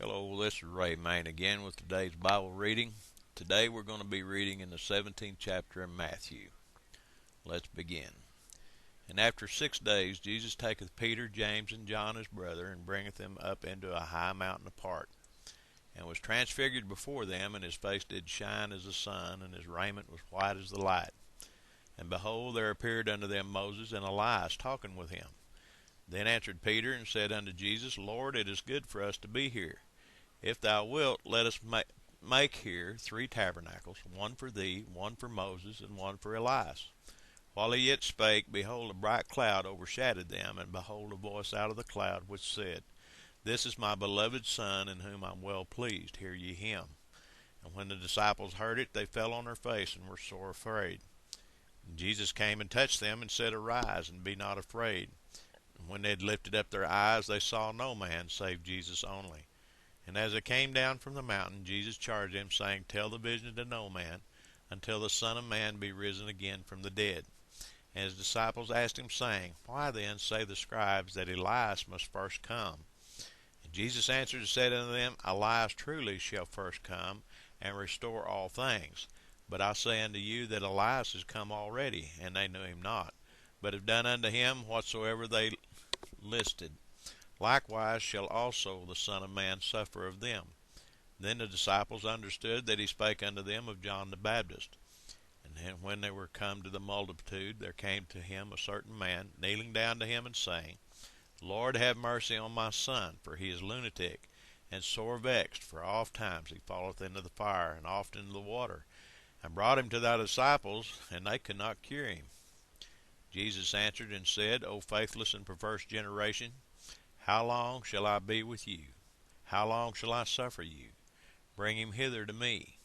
Hello, this is Ray Main again with today's Bible reading. Today we're going to be reading in the 17th chapter of Matthew. Let's begin. And after 6 days Jesus taketh Peter, James, and John his brother, and bringeth them up into a high mountain apart, and was transfigured before them, and his face did shine as the sun, and his raiment was white as the light. And behold, there appeared unto them Moses and Elias talking with him. Then answered Peter and said unto Jesus, Lord, it is good for us to be here. If thou wilt, let us make here 3 tabernacles, one for thee, one for Moses, and one for Elias. While he yet spake, behold, a bright cloud overshadowed them, and behold, a voice out of the cloud which said, This is my beloved Son, in whom I am well pleased. Hear ye him. And when the disciples heard it, they fell on their face and were sore afraid. And Jesus came and touched them, and said, Arise, and be not afraid. And when they had lifted up their eyes, they saw no man save Jesus only. And as they came down from the mountain, Jesus charged them, saying, Tell the vision to no man, until the Son of Man be risen again from the dead. And his disciples asked him, saying, Why then say the scribes that Elias must first come? And Jesus answered and said unto them, Elias truly shall first come, and restore all things. But I say unto you that Elias is come already, and they knew him not, but have done unto him whatsoever they listed. Likewise shall also the Son of Man suffer of them. Then the disciples understood that he spake unto them of John the Baptist. And when they were come to the multitude, there came to him a certain man, kneeling down to him and saying, Lord, have mercy on my son, for he is lunatic, and sore vexed, for oft times he falleth into the fire, and oft into the water. And brought him to thy disciples, and they could not cure him. Jesus answered and said, O faithless and perverse generation, how long shall I be with you? How long shall I suffer you? Bring him hither to me.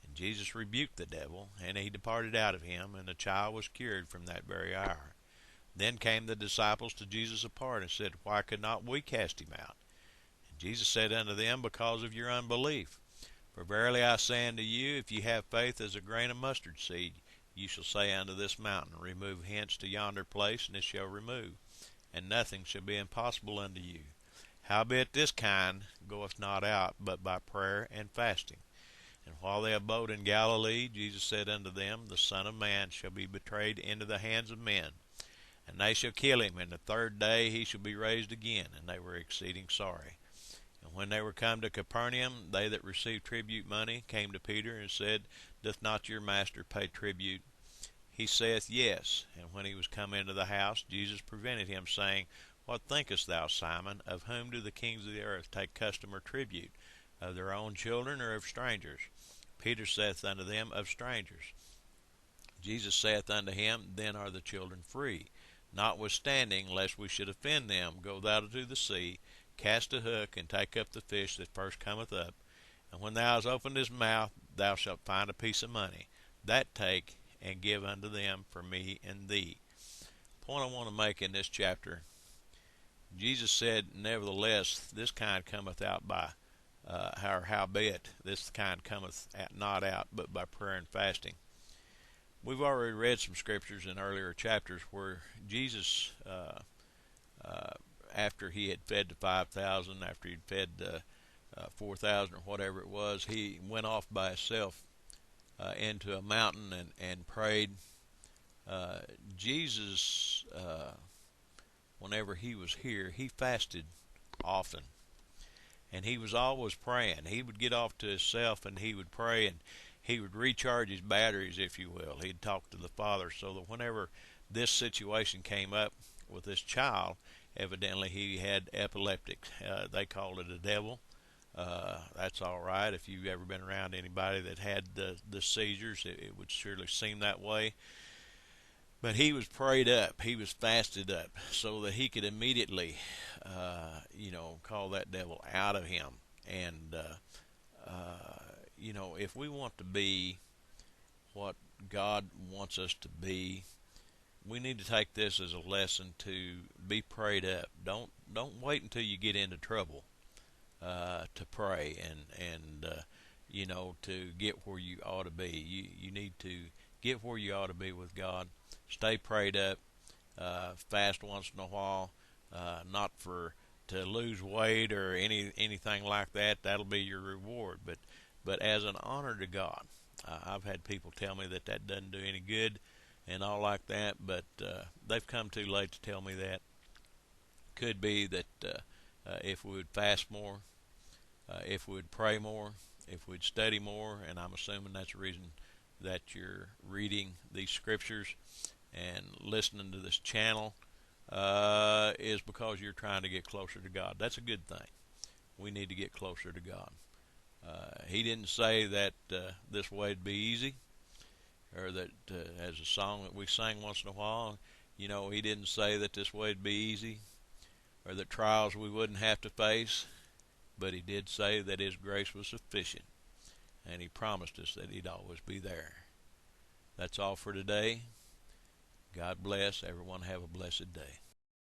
And Jesus rebuked the devil, and he departed out of him, and the child was cured from that very hour. Then came the disciples to Jesus apart, and said, Why could not we cast him out? And Jesus said unto them, Because of your unbelief. For verily I say unto you, if ye have faith as a grain of mustard seed, you shall say unto this mountain, Remove hence to yonder place, and it shall remove, and nothing shall be impossible unto you. Howbeit this kind goeth not out, but by prayer and fasting. And while they abode in Galilee, Jesus said unto them, The Son of Man shall be betrayed into the hands of men, and they shall kill him, and the 3rd day he shall be raised again. And they were exceeding sorry. And when they were come to Capernaum, they that received tribute money came to Peter and said, Doth not your master pay tribute? He saith, Yes. And when he was come into the house, Jesus prevented him, saying, What thinkest thou, Simon? Of whom do the kings of the earth take custom or tribute? Of their own children, or of strangers? Peter saith unto them, Of strangers. Jesus saith unto him, Then are the children free. Notwithstanding, lest we should offend them, go thou to the sea, cast a hook, and take up the fish that first cometh up. And when thou hast opened his mouth, thou shalt find a piece of money. That take, and give unto them for me and thee. The point I want to make in this chapter, Jesus said, Nevertheless, this kind cometh out by, howbeit, this kind cometh not out, but by prayer and fasting. We've already read some scriptures in earlier chapters where Jesus, after he had fed the 5,000, after he'd fed 4,000 or whatever it was, he went off by himself into a mountain and prayed. Jesus, whenever he was here, he fasted often, and he was always praying. He would get off to himself and he would pray, and he would recharge his batteries, if you will. He'd talk to the Father, so that whenever this situation came up with this child, evidently he had epileptic. They called it a devil. That's all right. If you've ever been around anybody that had the seizures, it would surely seem that way. But he was prayed up. He was fasted up so that he could immediately, call that devil out of him. And, if we want to be what God wants us to be, we need to take this as a lesson to be prayed up. Don't wait until you get into trouble to pray and to get where you ought to be. You need to get where you ought to be with God. Stay prayed up. Fast once in a while, not for to lose weight or anything like that, that'll be your reward. But as an honor to God, I've had people tell me that that doesn't do any good and all like that, but they've come too late to tell me that. Could be that if we would fast more, if we would pray more, if we'd study more, and I'm assuming that's the reason that you're reading these scriptures and listening to this channel, is because you're trying to get closer to God. That's a good thing. We need to get closer to God. He didn't say that this way would be easy, or that as a song that we sing once in a while, he didn't say that this way would be easy, or that trials we wouldn't have to face, but he did say that his grace was sufficient, and he promised us that he'd always be there. That's all for today. God bless. Everyone have a blessed day.